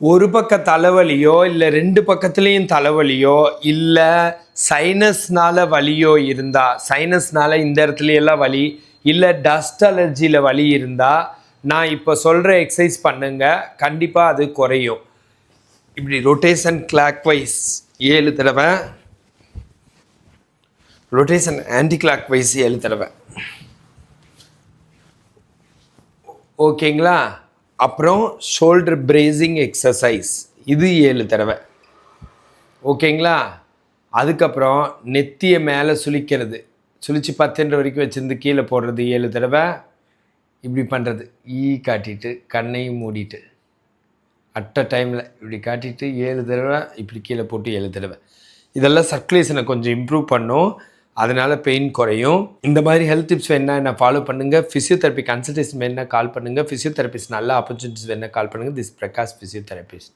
ஒரு பக்க தலைவலியோ இல்லை 2 பக்கத்துலேயும் தலைவலியோ இல்லை சைனஸ்னால வலியோ இருந்தால், சைனஸ்னால இந்த இடத்துலையெல்லாம் வலி இல்லை டஸ்ட் அலர்ஜியில் வலி இருந்தால் நான் இப்போ சொல்கிற எக்ஸசைஸ் பண்ணுங்க, கண்டிப்பாக அது குறையும். இப்படி ரொட்டேஷன் கிளாக் வைஸ் 7 தடவை, ரொட்டேஷன் ஆன்டி கிளாக் வைஸ் 7 தடவை. ஓகேங்களா? அப்புறம் ஷோல்டர் பிரேசிங் எக்ஸசைஸ் இது 7 தடவை. ஓகேங்களா? அதுக்கப்புறம் நெத்தியை மேலே சுழிக்கிறது, சுழிச்சு 10 வரைக்கும் வச்சுருந்து கீழே போடுறது 7 தடவை. இப்படி பண்ணுறது, காட்டிட்டு கண்ணையும் மூடிட்டு அட் அ டைமில் இப்படி காட்டிட்டு 7 தடவை, இப்படி கீழே போட்டு 7 தடவை. இதெல்லாம் சர்க்குலேஷனை கொஞ்சம் இம்ப்ரூவ் பண்ணும், அதனால் பெயின் குறையும். இந்த மாதிரி ஹெல்த் டிப்ஸ் வேணா என்ன ஃபாலோ பண்ணுங்கள். ஃபிசியோதெரப்பி கன்சல்டேஷன் வேணா கால் பண்ணுங்கள். ஃபிசியோதெரபிஸ்ட் நல்ல ஆப்பர்ச்சுனிட்டிஸ் வேணா கால் பண்ணுங்கள். This Prakash physiotherapist.